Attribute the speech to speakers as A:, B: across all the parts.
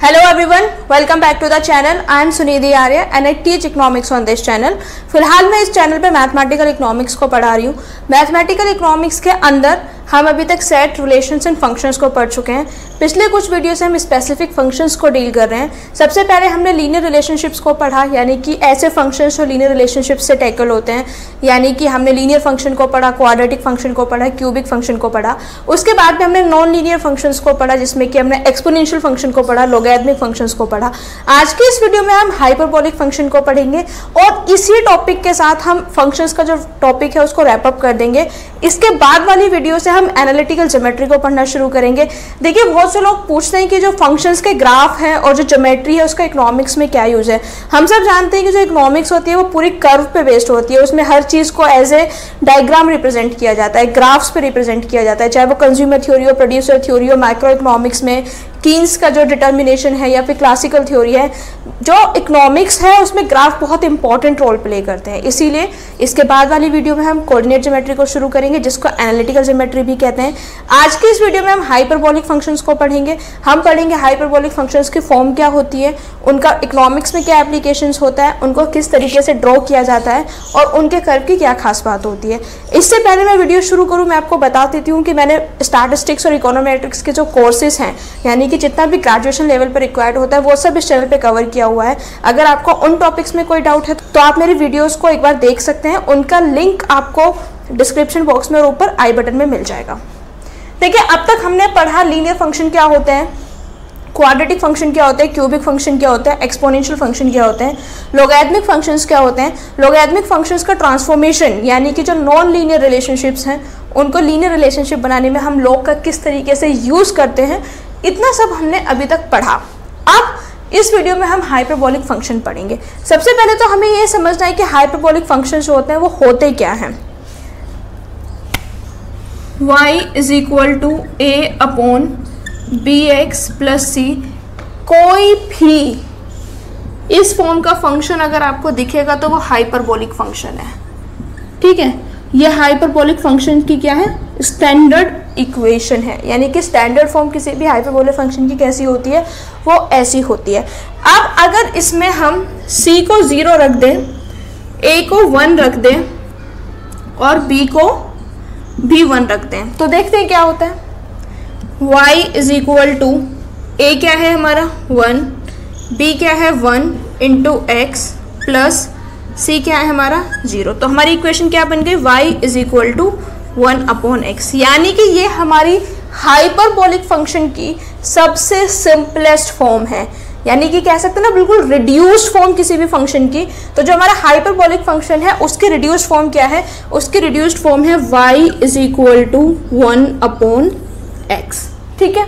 A: Hello everyone, welcome back to the channel. I am Sunidhi Arya and I teach economics on this channel. फिलहाल मैं इस channel पे mathematical economics को पढ़ा रही हूँ। मैथमेटिकल इकोनॉमिक्स के अंदर हम अभी तक सेट, रिलेशंस एंड फंक्शंस को पढ़ चुके हैं। पिछले कुछ वीडियो से हम स्पेसिफिक फंक्शंस को डील कर रहे हैं। सबसे पहले हमने लीनियर रिलेशनशिप्स को पढ़ा, यानी कि ऐसे फंक्शंस जो लीनियर रिलेशनशिप्स से टैकल होते हैं, यानी कि हमने लीनियर फंक्शन को पढ़ा, क्वाड्रेटिक फंक्शन को पढ़ा, क्यूबिक फंक्शन को पढ़ा। उसके बाद में हमने नॉन लीनियर फंक्शंस को पढ़ा, जिसमें कि हमने एक्सपोनेंशियल फंक्शन को पढ़ा, लोगैरिथमिक फंक्शंस को पढ़ा। आज की इस वीडियो में हम हाइपरबोलिक फंक्शन को पढ़ेंगे और इसी टॉपिक के साथ हम फंक्शंस का जो टॉपिक है उसको रैप अप कर देंगे। इसके बाद वाली वीडियो से हम एनालिटिकल ज्योमेट्री को पढ़ना शुरू करेंगे। देखिए, बहुत से लोग पूछते हैं कि जो फंक्शंस के ग्राफ हैं और जो ज्योमेट्री है उसका इकोनॉमिक्स में क्या यूज है। हम सब जानते हैं कि जो इकोनॉमिक्स होती है वो पूरी कर्व पे बेस्ड होती है। उसमें हर चीज को एज ए डायग्राम रिप्रेजेंट किया जाता है, ग्राफ्स पे रिप्रेजेंट किया जाता है, चाहे वो कंज्यूमर थ्योरी हो, प्रोड्यूसर थ्योरी हो, माइक्रो इकोनॉमिक्स में कीन्स का जो डिटर्मिनेशन है, या फिर क्लासिकल थ्योरी है। जो इकोनॉमिक्स है उसमें ग्राफ बहुत इंपॉर्टेंट रोल प्ले करते हैं। इसीलिए इसके बाद वाली वीडियो में हम कोऑर्डिनेट ज्योमेट्री को शुरू करेंगे, जिसको एनालिटिकल ज्योमेट्री भी कहते हैं। आज की इस वीडियो में हम हाइपरबोलिक फंक्शंस को पढ़ेंगे। हम पढ़ेंगे हाइपरबोलिक फंक्शंस की फॉर्म क्या होती है, उनका इकोनॉमिक्स में क्या एप्लीकेशंस होता है, उनको किस तरीके से ड्रॉ किया जाता है और उनके कर्व की क्या खास बात होती है। इससे पहले मैं वीडियो शुरू करूँ, मैं आपको बता देती हूँ कि मैंने स्टैटिस्टिक्स और इकोनोमेट्रिक्स के जो कोर्सेज हैं, यानी कि जितना भी ग्रेजुएशन लेवल पर रिक्वायर्ड होता है, वो सब इस चैनल पे कवर किया हुआ है। अगर आपको उन टॉपिक्स में कोई डाउट है तो आप मेरी वीडियोस को एक बार देख सकते हैं। उनका लिंक आपको डिस्क्रिप्शन बॉक्स में और ऊपर आई बटन में मिल जाएगा। देखिए, अब तक हमने पढ़ा लीनियर फंक्शन क्या होते हैं, क्वाड्रेटिक फंक्शन क्या होते हैं, क्यूबिक फंक्शन क्या होता है, एक्सपोनेंशियल फंक्शन क्या होते हैं, लोगैरिथमिक फंक्शंस क्या होते हैं। लोगैरिथमिक फंक्शंस का ट्रांसफॉर्मेशन, यानी कि जो नॉन लीनियर रिलेशनशिप्स हैं उनको लीनियर रिलेशनशिप बनाने में हम लोग का किस तरीके से यूज़ करते हैं, इतना सब हमने अभी तक पढ़ा। अब इस वीडियो में हम हाइपरबोलिक फंक्शन पढ़ेंगे। सबसे पहले तो हमें ये समझना है कि हाइपरबोलिक फंक्शन जो होते हैं वो होते क्या हैं। y is equal to a upon bx plus c, कोई भी इस फॉर्म का फंक्शन अगर आपको दिखेगा तो वो हाइपरबोलिक फंक्शन है। ठीक है, ये हाइपरबोलिक फंक्शन की क्या है, स्टैंडर्ड इक्वेशन है। यानी कि स्टैंडर्ड फॉर्म किसी भी हाइपरबोलिक फंक्शन की कैसी होती है, वो ऐसी होती है। अब अगर इसमें हम c को 0 रख दें, a को 1 रख दें और b को भी 1 रख दें, तो देखते हैं क्या होता है। y is equal to a क्या है हमारा 1, b क्या है 1 इंटू एक्स प्लस c क्या है हमारा 0। तो हमारी इक्वेशन क्या बन गई, y is equal to 1 upon x. यानी कि ये हमारी हाइपरबोलिक फंक्शन की सबसे सिंपलेस्ट फॉर्म है, यानी कि कह सकते हैं ना बिल्कुल रिड्यूस्ड फॉर्म किसी भी फंक्शन की। तो जो हमारा हाइपरबोलिक फंक्शन है उसकी रिड्यूस्ड फॉर्म क्या है, उसकी रिड्यूस्ड फॉर्म है y is equal to 1 upon x. ठीक है,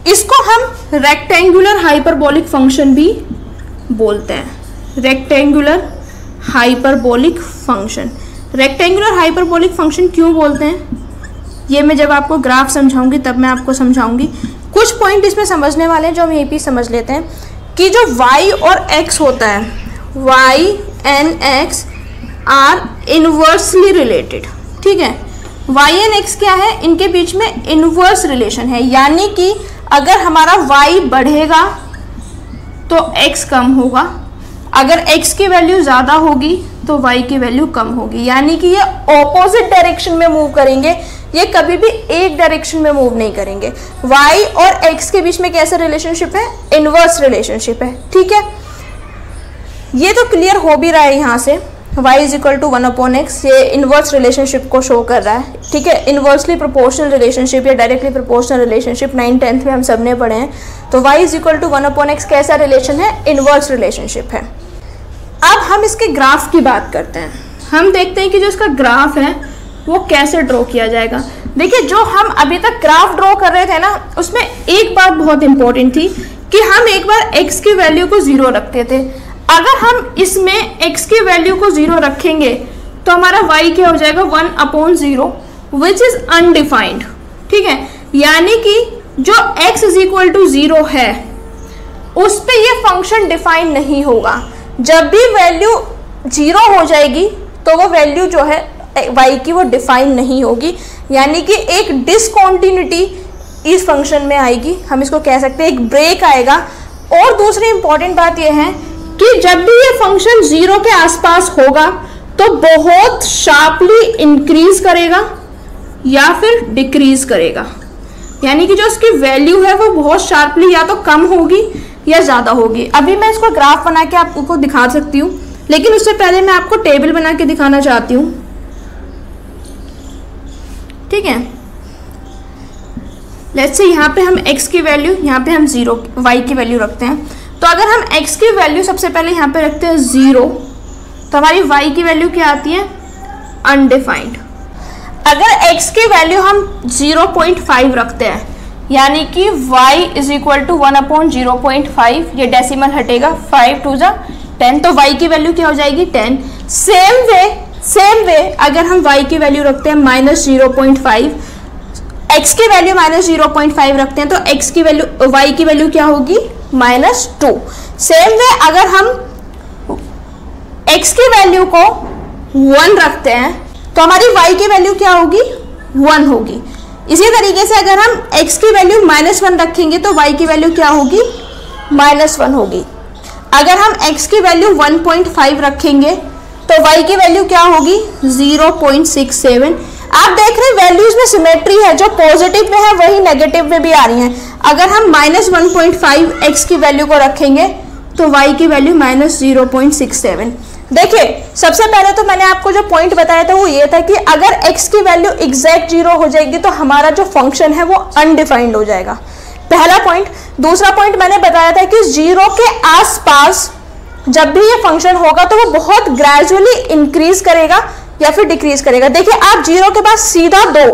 A: इसको हम रेक्टेंगुलर हाइपरबोलिक फंक्शन भी बोलते हैं। Rectangular hyperbolic function, rectangular hyperbolic function क्यों बोलते हैं, ये मैं जब आपको ग्राफ समझाऊंगी तब मैं आपको समझाऊंगी। कुछ पॉइंट इसमें समझने वाले हैं जो हम ये भी समझ लेते हैं कि जो y और x होता है, y and x are inversely related. ठीक है, y एंड x क्या है, इनके बीच में इनवर्स रिलेशन है। यानी कि अगर हमारा y बढ़ेगा तो x कम होगा, अगर x की वैल्यू ज़्यादा होगी तो y की वैल्यू कम होगी। यानी कि ये ऑपोजिट डायरेक्शन में मूव करेंगे, ये कभी भी एक डायरेक्शन में मूव नहीं करेंगे। y और x के बीच में कैसा रिलेशनशिप है, इनवर्स रिलेशनशिप है। ठीक है, ये तो क्लियर हो भी रहा है यहाँ से, y is equal to 1 upon x, ये इनवर्स रिलेशनशिप को शो कर रहा है। ठीक है, इनवर्सली प्रोपोर्शनल रिलेशनशिप या डायरेक्टली प्रोपोर्शनल रिलेशनशिप 9th-10th में हम सब ने पढ़े हैं। तो y is equal to 1 upon x कैसा रिलेशन है, इनवर्स रिलेशनशिप है। अब हम इसके ग्राफ की बात करते हैं। हम देखते हैं कि जो इसका ग्राफ है वो कैसे ड्रॉ किया जाएगा। देखिए, जो हम अभी तक ग्राफ ड्रॉ कर रहे थे ना, उसमें एक बात बहुत इंपॉर्टेंट थी कि हम एक बार x की वैल्यू को 0 रखते थे। अगर हम इसमें x की वैल्यू को 0 रखेंगे तो हमारा y क्या हो जाएगा, 1 अपॉन 0 विच इज अनडिफाइंड। ठीक है, यानी कि जो x इज इक्वल टू 0 है उस पे ये फंक्शन डिफाइन नहीं होगा। जब भी वैल्यू 0 हो जाएगी तो वो वैल्यू जो है y की वो डिफाइन नहीं होगी। यानी कि एक डिसकॉन्टिन्यूटी इस फंक्शन में आएगी, हम इसको कह सकते हैं एक ब्रेक आएगा। और दूसरी इंपॉर्टेंट बात यह है कि जब भी ये फंक्शन 0 के आसपास होगा तो बहुत शार्पली इंक्रीज करेगा या फिर डिक्रीज करेगा, यानी कि जो उसकी वैल्यू है वो बहुत शार्पली या तो कम होगी या ज़्यादा होगी। अभी मैं इसको ग्राफ बना के आपको दिखा सकती हूँ, लेकिन उससे पहले मैं आपको टेबल बना के दिखाना चाहती हूँ, ठीक है। लेट्स से यहाँ पे हम x की वैल्यू, यहाँ पे हम 0 y की वैल्यू रखते हैं। तो अगर हम x की वैल्यू सबसे पहले यहाँ पे रखते हैं 0, तो हमारी y की वैल्यू क्या आती है? अनडिफाइंड। अगर x की वैल्यू हम 0.5 रखते हैं, यानी कि y इज इक्वल टू 1/0.5, ये डेसिमल हटेगा, 5 2 जा 10, तो y की वैल्यू क्या हो जाएगी? 10। सेम वे अगर हम y की वैल्यू रखते हैं -0.5, x की वैल्यू -0.5 रखते हैं, तो x की वैल्यू, y की वैल्यू क्या होगी? -2। सेम वे अगर हम x की वैल्यू को 1 रखते हैं तो हमारी y की वैल्यू क्या होगी? 1 होगी। इसी तरीके से अगर हम x की वैल्यू -1 रखेंगे तो y की वैल्यू क्या होगी? -1 होगी। अगर हम x की वैल्यू 1.5 रखेंगे तो y की वैल्यू क्या होगी? 0.67। आप देख रहे हैं वैल्यूज में सिमेट्री है, जो पॉजिटिव में है वही नेगेटिव में भी आ रही हैं। अगर हम -1.5 x की वैल्यू को रखेंगे तो y की वैल्यू -0.67। देखिए, सबसे पहले तो मैंने आपको जो पॉइंट बताया था वो ये था कि अगर x की वैल्यू एग्जैक्ट 0 हो जाएगी तो हमारा जो फंक्शन है वो अनडिफाइंड हो जाएगा, पहला पॉइंट। दूसरा पॉइंट मैंने बताया था कि 0 के आसपास जब भी ये फंक्शन होगा तो वो बहुत ग्रेजुअली इंक्रीज करेगा या फिर डिक्रीज करेगा। देखिए, आप 0 के बाद सीधा 2,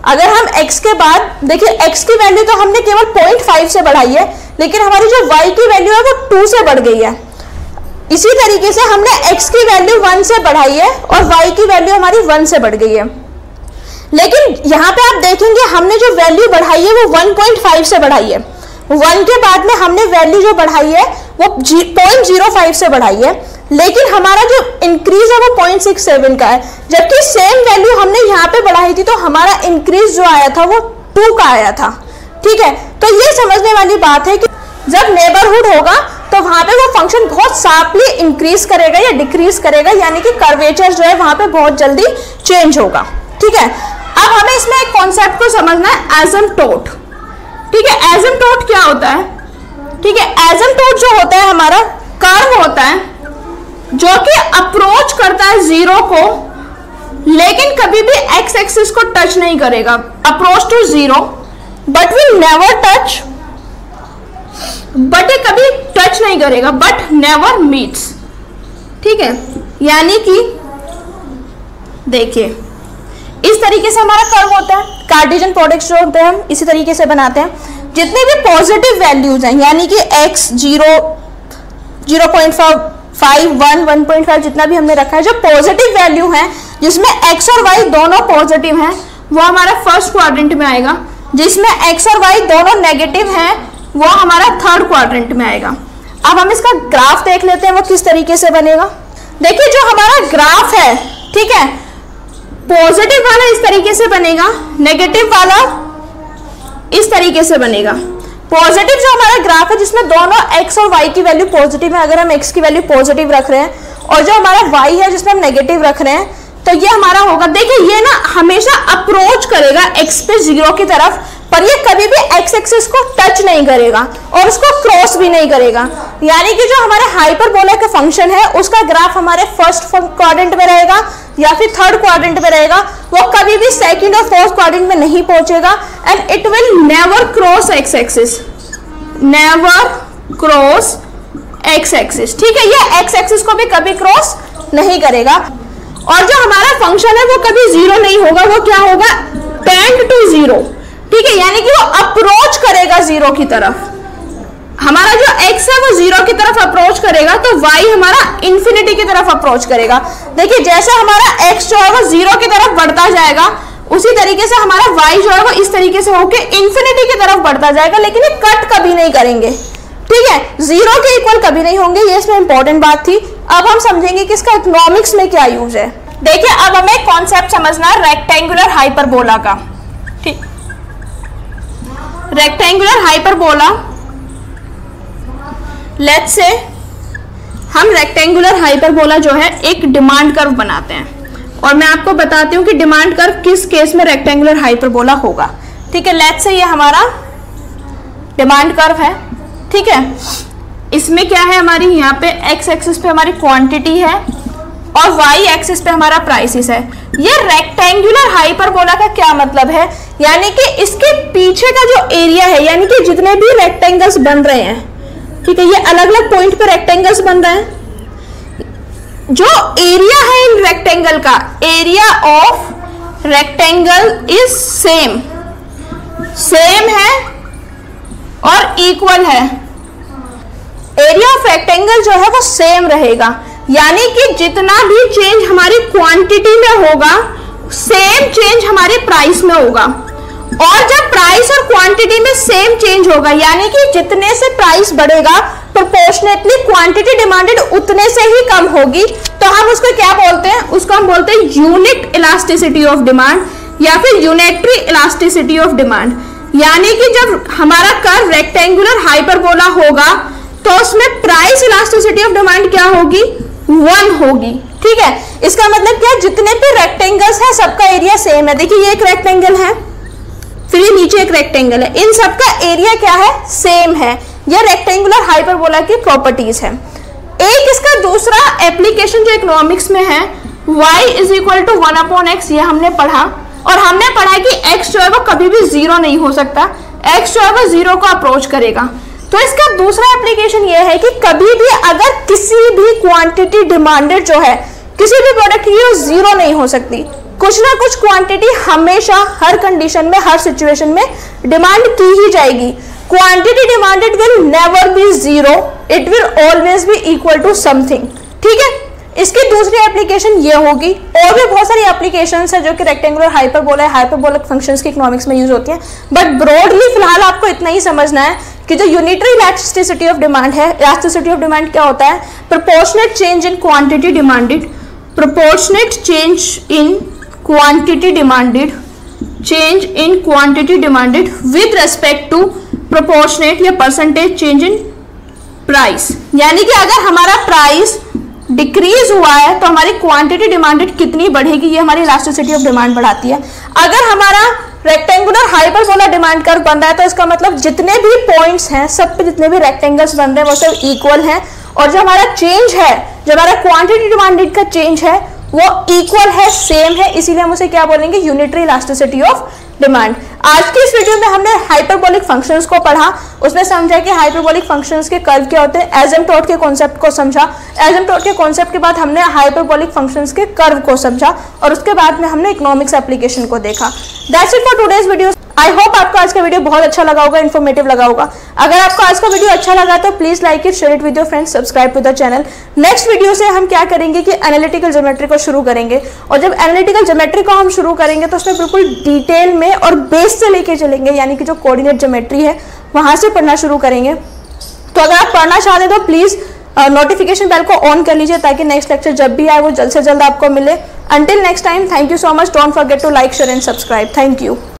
A: अगर हम x के बाद, देखिए x की वैल्यू तो हमने केवल 0.5 से बढ़ाई है, लेकिन हमारी जो y की वैल्यू है वो 2 से बढ़ गई है। इसी तरीके से हमने x की वैल्यू 1 से बढ़ाई है और y की वैल्यू हमारी 1 से बढ़ गई है। लेकिन यहाँ पे आप देखेंगे हमने जो वैल्यू बढ़ाई है वो 1.5 से बढ़ाई है। 1 के बाद में हमने वैल्यू जो बढ़ाई है वो 0.05 से बढ़ाई है, लेकिन हमारा जो इंक्रीज है वो 0.67 का है, जबकि सेम वैल्यू हमने यहाँ पे बढ़ाई थी तो हमारा इंक्रीज जो आया था वो 2 का आया था, ठीक है। तो ये समझने वाली बात है कि जब नेबरहुड होगा तो वहां पे वो फंक्शन बहुत शार्पली इंक्रीज करेगा या डिक्रीज करेगा, यानी कि कर्वेचर जो है वहां पे बहुत जल्दी चेंज होगा, ठीक है। अब हमें इसमें एक कॉन्सेप्ट को समझना है, एसिम्पटोट, ठीक है। एसिम्पटोट क्या होता है? ठीक है, एसिम्पटोट जो होता है हमारा कर्व होता है जो कि अप्रोच करता है 0 को, लेकिन कभी भी एक्स एक्सिस को टच नहीं करेगा, approach to 0, but will never touch, but ये कभी टच नहीं करेगा, बट नेवर मीट्स, ठीक है। यानी कि देखिए, इस तरीके से हमारा कर्व होता है, कार्टेशियन प्रोडक्ट्स जो होते हैं हम इसी तरीके से बनाते हैं। जितने भी पॉजिटिव वैल्यूज हैं, यानी कि x 0, 0.5, 1, 1.5 जितना भी हमने रखा है, जो पॉजिटिव वैल्यू है जिसमें x और y दोनों पॉजिटिव हैं वो हमारा फर्स्ट क्वाड्रेंट में आएगा, जिसमें x और y दोनों नेगेटिव हैं वो हमारा थर्ड क्वाड्रेंट में आएगा। अब हम इसका ग्राफ देख लेते हैं वो किस तरीके से बनेगा। देखिए, जो हमारा ग्राफ है, ठीक है, पॉजिटिव वाला इस तरीके से बनेगा, नेगेटिव वाला इस तरीके से बनेगा। पॉजिटिव जो हमारा ग्राफ है जिसमें दोनों x और y की वैल्यू पॉजिटिव है, अगर हम x की वैल्यू पॉजिटिव रख रहे हैं, और जो हमारा y है जिसमें हम नेगेटिव रख रहे हैं, तो ये हमारा होगा। देखिए, ये ना हमेशा अप्रोच करेगा x पे 0 की तरफ, पर ये कभी भी x एक्सिस को टच नहीं करेगा और उसको क्रॉस भी नहीं करेगा। यानी कि जो हमारे हाइपरबोला का फंक्शन है उसका ग्राफ हमारे फर्स्ट क्वाड्रेंट में रहेगा या फिर थर्ड क्वाड्रेंट में रहेगा, वो कभी भी सेकंड और फोर्थ क्वाड्रेंट में नहीं पहुंचेगा, and it will never cross x axis, never cross x axis, ठीक है। ये x एक्सिस को भी कभी क्रॉस नहीं करेगा, और जो हमारा फंक्शन है वो कभी 0 नहीं होगा, वो क्या होगा? टेंड टू 0, ठीक है। यानी कि वो अप्रोच करेगा 0 की तरफ। हमारा जो x है वो 0 की तरफ अप्रोच करेगा, तो y हमारा इंफिनिटी की तरफ अप्रोच करेगा। देखिए, जैसे हमारा x जो है वो 0 की तरफ बढ़ता जाएगा, उसी तरीके से हमारा y जो है वो इस तरीके से होके इंफिनिटी की तरफ बढ़ता जाएगा, लेकिन ये कट कभी नहीं करेंगे, ठीक है। 0 के इक्वल कभी नहीं होंगे, ये इसमें इंपॉर्टेंट बात थी। अब हम समझेंगे कि इसका इकोनॉमिक्स में क्या यूज है। देखिए, अब हमें कॉन्सेप्ट समझना है रेक्टेंगुलर हाइपरबोला का, ठीक। रेक्टेंगुलर हाइपरबोला, लेट्स से हम रेक्टेंगुलर हाइपरबोला जो है एक डिमांड कर्व बनाते हैं और मैं आपको बताती हूँ कि डिमांड कर्व किस केस में रेक्टेंगुलर हाइपरबोला होगा। ठीक है, लेट्स से ये हमारा डिमांड कर्व है। ठीक है, इसमें क्या है, हमारी यहाँ पे एक्स एक्सिस पे हमारी क्वांटिटी है और वाई एक्सिस पे हमारा प्राइसेस है। ये रेक्टेंगुलर हाइपरबोला का क्या मतलब है, यानी कि इसके पीछे का जो एरिया है, यानी कि जितने भी रेक्टेंगल्स बन रहे हैं, ठीक है, ये अलग अलग पॉइंट पे रेक्टेंगल्स बन रहे हैं। जो एरिया है इन रेक्टेंगल का, area of rectangle is same है और इक्वल है। एरिया ऑफ रेक्टेंगल जो है वो सेम रहेगा, यानी कि जितना भी चेंज हमारी क्वांटिटी में होगा सेम चेंज हमारे प्राइस में होगा। और जब प्राइस और क्वांटिटी में सेम चेंज होगा, यानी कि जितने से प्राइस बढ़ेगा प्रोपोर्शनेटली क्वांटिटी डिमांडेड उतने से ही कम होगी, तो हम उसको क्या बोलते हैं, उसको हम बोलते हैं यूनिट इलास्टिसिटी ऑफ डिमांड या फिर यूनिटरी इलास्टिसिटी ऑफ डिमांड। यानी कि जब हमारा कर्व रेक्टेंगुलर हाइपरबोला होगा तो उसमें प्राइस इलास्टिसिटी ऑफ डिमांड क्या होगी, 1 होगी। ठीक है, इसका मतलब क्या, जितने भी रेक्टेंगल्स हैं सबका एरिया सेम है। देखिए ये एक रेक्टेंगल है, फिर ये नीचे एक रेक्टेंगल है, इन सबका एरिया क्या है, सेम है। ये रेक्टेंगुलर हाइपरबोला की प्रॉपर्टीज है। एक इसका दूसरा एप्लीकेशन जो इकोनॉमिक्स में है, y is equal to 1/x, ये हमने पढ़ा और हमने पढ़ा कि x जो है वो कभी भी 0 नहीं हो सकता, x जो है वो 0 को अप्रोच करेगा। तो इसका दूसरा एप्लीकेशन ये है कि कभी भी अगर किसी भी क्वांटिटी डिमांडेड जो है किसी भी प्रोडक्ट की, वो 0 नहीं हो सकती। कुछ ना कुछ क्वांटिटी हमेशा हर कंडीशन में, हर सिचुएशन में डिमांड की ही जाएगी। Quantity demanded will never be 0, it will always be equal to something. ठीक है, इसकी दूसरी एप्लीकेशन ये होगी। और भी बहुत सारी एप्लीकेशंस है जो कि रेक्टेंगुलर हाइपरबोला, हाइपरबोलिक फंक्शंस की इकोनॉमिक्स में यूज होती हैं, बट ब्रॉडली फिलहाल आपको इतना ही समझना है कि जो यूनिटरी इलास्टिसिटी ऑफ डिमांड है, इलास्टिसिटी ऑफ डिमांड क्या होता है, proportionate change in quantity demanded, proportionate change in quantity demanded, change in quantity demanded with respect to proportionate या परसेंटेज चेंज इन प्राइस। यानी कि अगर हमारा प्राइस डिक्रीज हुआ है तो हमारी क्वांटिटी डिमांडेड कितनी बढ़ेगी, ये हमारी इलास्टिसिटी ऑफ डिमांड बढ़ाती है। अगर हमारा रेक्टेंगुलर हाइपरबोला डिमांड कर्व बन रहा है तो इसका मतलब जितने भी पॉइंट्स हैं सब पे जितने भी रेक्टेंगल्स बन रहे हैं वो सब इक्वल हैं, और जो हमारा चेंज है, जो हमारा क्वांटिटी डिमांडेड का चेंज है वो इक्वल है, सेम है, इसीलिए हम उसे क्या बोलेंगे, यूनिटरी इलास्टिसिटी ऑफ डिमांड। आज की इस वीडियो में हमने हाइपरबोलिक फंक्शंस को पढ़ा, उसमें समझा कि हाइपरबोलिक फंक्शंस के कर्व क्या होते हैं, एसिम्प्टोट के कॉन्सेप्ट को समझा, एसिम्प्टोट के कॉन्सेप्ट के बाद हमने हाइपरबोलिक फंक्शंस के कर्व को समझा और उसके बाद में हमने इकोनॉमिक्स एप्लीकेशन को देखा। That's it for today's video. I hope आपको आज का वीडियो बहुत अच्छा लगा होगा, इन्फॉर्मेटिव लगा होगा। अगर आपको आज का वीडियो अच्छा लगा तो please like it, share it with your friends, subscribe to the channel. Next video से हम क्या करेंगे कि एनालिटिकल ज्योमेट्री को शुरू करेंगे, और जब एनालिटिकल ज्योमेट्री को हम शुरू करेंगे तो उसमें बिल्कुल डिटेल में और बेस से लेके चलेंगे, यानी कि जो कोऑर्डिनेट ज्योमेट्री है वहां से पढ़ना शुरू करेंगे। तो अगर आप पढ़ना चाहते हैं तो प्लीज नोटिफिकेशन बेल को ऑन कर लीजिए ताकि नेक्स्ट लेक्चर जब भी आए वो जल्द से जल्द आपको मिले। Until next time, thank you so much, don't forget to like, share and subscribe. Thank you.